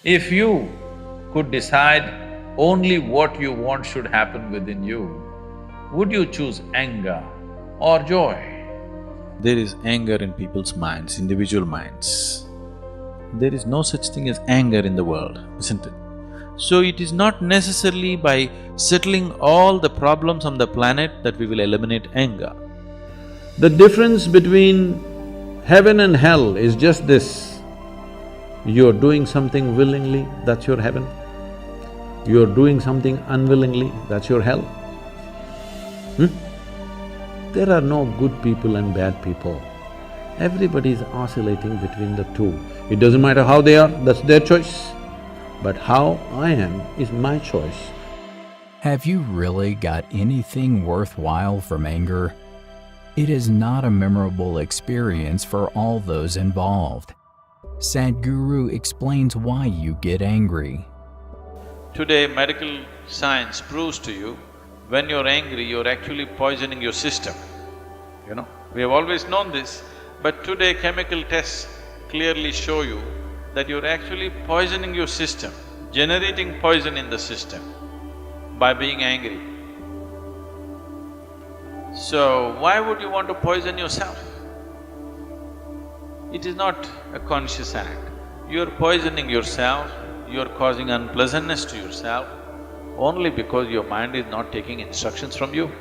If you could decide only what you want should happen within you, would you choose anger or joy? There is anger in people's minds, individual minds. There is no such thing as anger in the world, isn't it? So it is not necessarily by settling all the problems on the planet that we will eliminate anger. The difference between heaven and hell is just this: you're doing something willingly, that's your heaven. You're doing something unwillingly, that's your hell. There are no good people and bad people. Everybody is oscillating between the two. It doesn't matter how they are, that's their choice. But how I am is my choice. Have you really got anything worthwhile from anger? It is not a memorable experience for all those involved. Sadhguru explains why you get angry. Today, medical science proves to you, when you're angry, you're actually poisoning your system, you know. We have always known this, but today chemical tests clearly show you that you're actually poisoning your system, generating poison in the system by being angry. So, why would you want to poison yourself? It is not a conscious act. You're poisoning yourself, you're causing unpleasantness to yourself only because your mind is not taking instructions from you,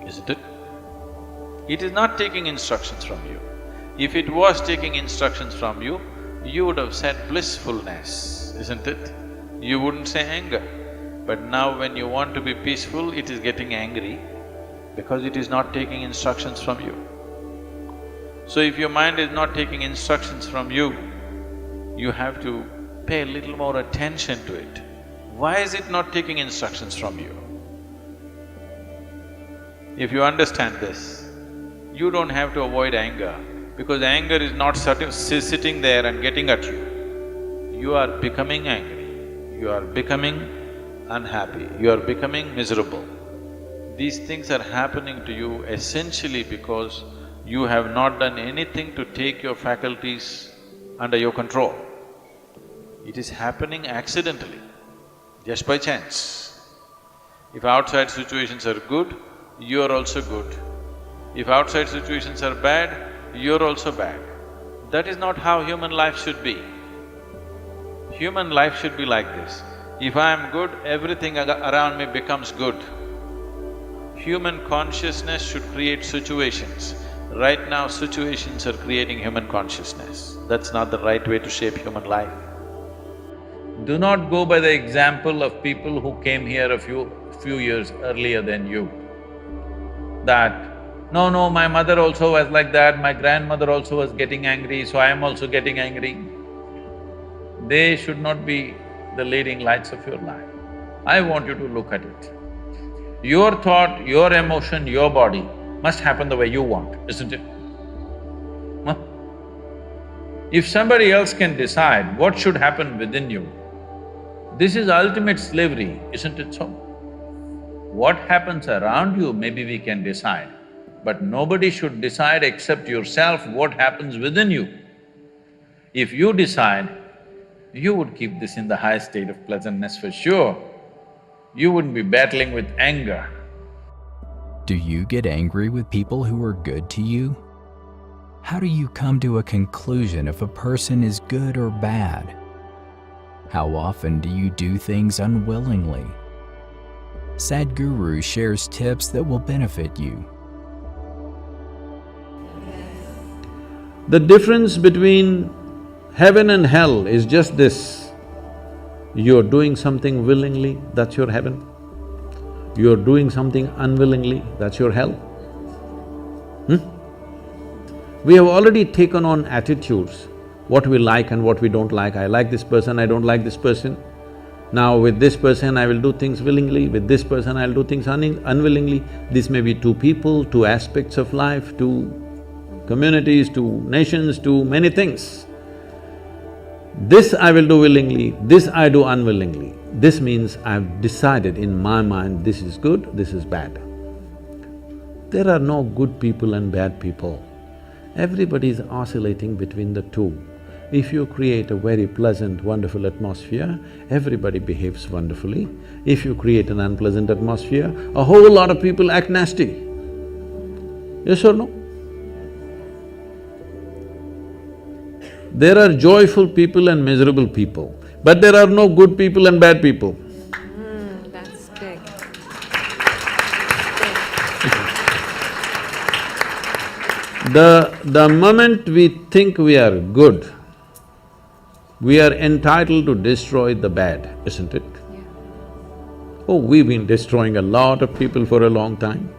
isn't it? It is not taking instructions from you. If it was taking instructions from you, you would have said blissfulness, isn't it? You wouldn't say anger. But now when you want to be peaceful, it is getting angry because it is not taking instructions from you. So if your mind is not taking instructions from you, you have to pay a little more attention to it. Why is it not taking instructions from you? If you understand this, you don't have to avoid anger, because anger is not sitting there and getting at you. You are becoming angry, you are becoming unhappy, you are becoming miserable. These things are happening to you essentially because you have not done anything to take your faculties under your control. It is happening accidentally, just by chance. If outside situations are good, you are also good. If outside situations are bad, you're also bad. That is not how human life should be. Human life should be like this. If I am good, everything around me becomes good. Human consciousness should create situations. Right now, situations are creating human consciousness. That's not the right way to shape human life. Do not go by the example of people who came here a few years earlier than you. That, no, my mother also was like that, my grandmother also was getting angry, so I am also getting angry. They should not be the leading lights of your life. I want you to look at it. Your thought, your emotion, your body must happen the way you want, isn't it? Huh? If somebody else can decide what should happen within you, this is ultimate slavery, isn't it so? What happens around you, maybe we can decide, but nobody should decide except yourself what happens within you. If you decide, you would keep this in the high state of pleasantness for sure. You wouldn't be battling with anger. Do you get angry with people who are good to you? How do you come to a conclusion if a person is good or bad? How often do you do things unwillingly? Sadhguru shares tips that will benefit you. The difference between heaven and hell is just this: you're doing something willingly, that's your heaven. You're doing something unwillingly, that's your hell. We have already taken on attitudes, what we like and what we don't like. I like this person, I don't like this person. Now with this person I will do things willingly, with this person I'll do things unwillingly. This may be two people, two aspects of life, two communities, two nations, two many things. This I will do willingly, this I do unwillingly. This means I've decided in my mind, this is good, this is bad. There are no good people and bad people. Everybody is oscillating between the two. If you create a very pleasant, wonderful atmosphere, everybody behaves wonderfully. If you create an unpleasant atmosphere, a whole lot of people act nasty. Yes or no? There are joyful people and miserable people, but there are no good people and bad people. That's big. The moment we think we are good, we are entitled to destroy the bad, isn't it? Yeah. Oh, we've been destroying a lot of people for a long time.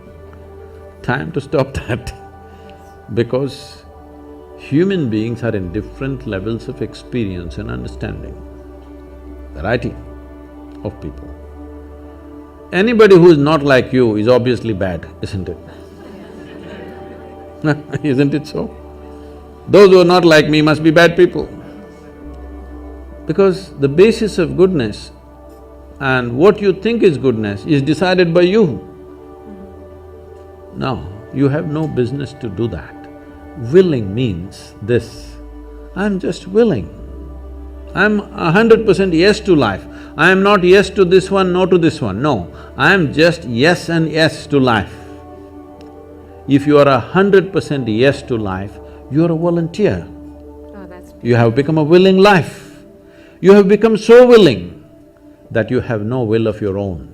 Time to stop that. Because human beings are in different levels of experience and understanding. Variety of people. Anybody who is not like you is obviously bad, isn't it? Isn't it so? Those who are not like me must be bad people. Because the basis of goodness and what you think is goodness is decided by you. No, you have no business to do that. Willing means this, I'm just willing. I'm 100% yes to life. I am not yes to this one, no to this one, no. I am just yes and yes to life. If you are 100% yes to life, you are a volunteer. Oh, that's beautiful. You have become a willing life. You have become so willing that you have no will of your own.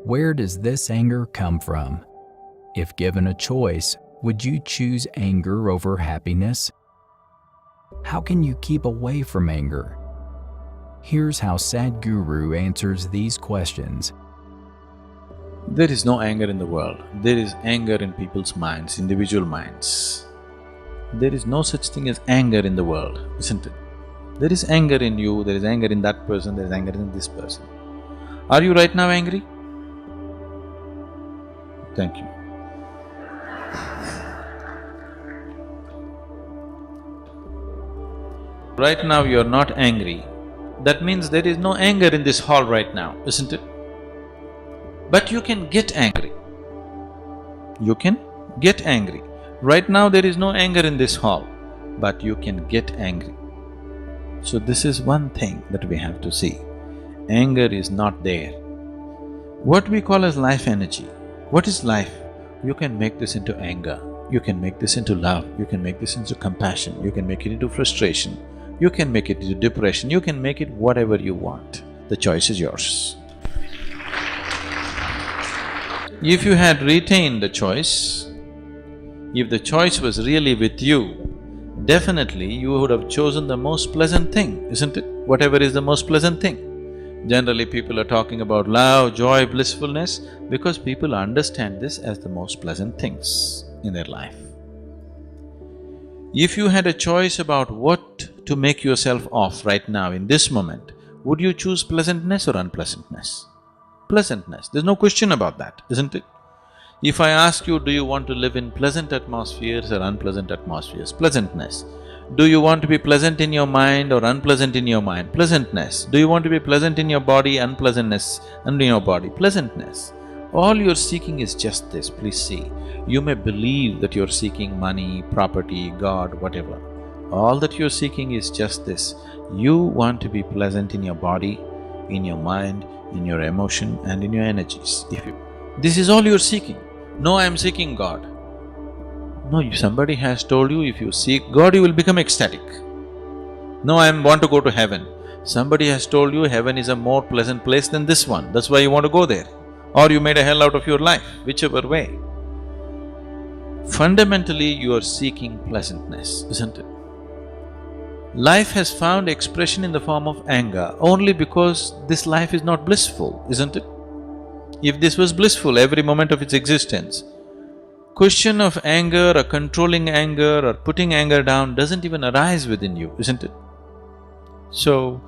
Where does this anger come from? If given a choice, would you choose anger over happiness? How can you keep away from anger? Here's how Sadhguru answers these questions. There is no anger in the world. There is anger in people's minds, individual minds. There is no such thing as anger in the world, isn't it? There is anger in you, there is anger in that person, there is anger in this person. Are you right now angry? Thank you. Right now you are not angry. That means there is no anger in this hall right now, isn't it? But you can get angry. You can get angry. Right now there is no anger in this hall, but you can get angry. So this is one thing that we have to see. Anger is not there. What we call as life energy, what is life? You can make this into anger, you can make this into love, you can make this into compassion, you can make it into frustration, you can make it into depression, you can make it whatever you want. The choice is yours. If you had retained the choice, if the choice was really with you, definitely you would have chosen the most pleasant thing, isn't it? Whatever is the most pleasant thing. Generally people are talking about love, joy, blissfulness because people understand this as the most pleasant things in their life. If you had a choice about what to make yourself of right now in this moment, would you choose pleasantness or unpleasantness? Pleasantness, there's no question about that, isn't it? If I ask you, do you want to live in pleasant atmospheres or unpleasant atmospheres? Pleasantness. Do you want to be pleasant in your mind or unpleasant in your mind? Pleasantness. Do you want to be pleasant in your body, unpleasantness in your body? Pleasantness. All you're seeking is just this, please see. You may believe that you're seeking money, property, God, whatever. All that you're seeking is just this. You want to be pleasant in your body, in your mind, in your emotion and in your energies. This is all you're seeking. No, I am seeking God. No, somebody has told you if you seek God, you will become ecstatic. No, I want to go to heaven. Somebody has told you heaven is a more pleasant place than this one, that's why you want to go there. Or you made a hell out of your life, whichever way. Fundamentally, you are seeking pleasantness, isn't it? Life has found expression in the form of anger only because this life is not blissful, isn't it? If this was blissful every moment of its existence, question of anger or controlling anger or putting anger down doesn't even arise within you, isn't it? So,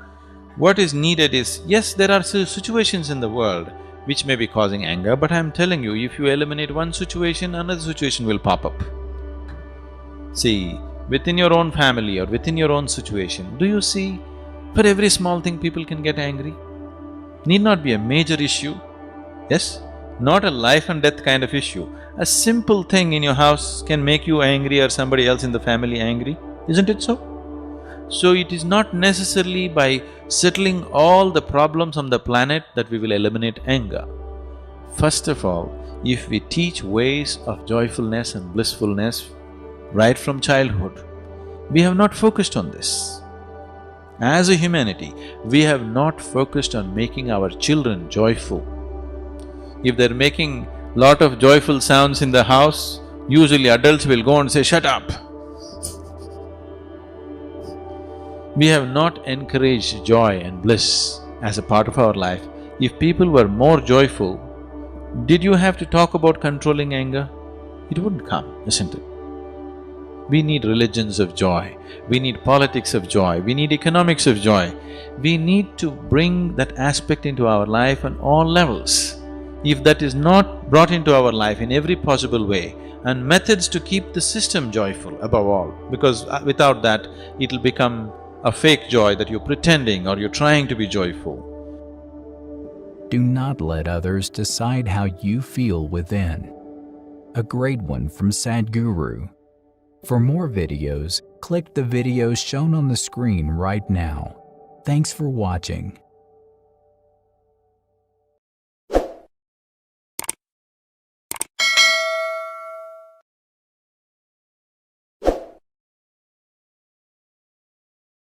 what is needed is, yes, there are situations in the world which may be causing anger, but I'm telling you, if you eliminate one situation, another situation will pop up. See, within your own family or within your own situation, do you see, for every small thing people can get angry? Need not be a major issue, yes? Not a life and death kind of issue. A simple thing in your house can make you angry or somebody else in the family angry, isn't it so? So it is not necessarily by settling all the problems on the planet that we will eliminate anger. First of all, if we teach ways of joyfulness and blissfulness right from childhood, we have not focused on this. As a humanity, we have not focused on making our children joyful. If they're making lot of joyful sounds in the house, usually adults will go and say, "Shut up." We have not encouraged joy and bliss as a part of our life. If people were more joyful, did you have to talk about controlling anger? It wouldn't come, isn't it? We need religions of joy, we need politics of joy, we need economics of joy. We need to bring that aspect into our life on all levels. If that is not brought into our life in every possible way, and methods to keep the system joyful above all, because without that, it'll become a fake joy that you're pretending or you're trying to be joyful. Do not let others decide how you feel within. A great one from Sadhguru. For more videos, click the videos shown on the screen right now. Thanks for watching.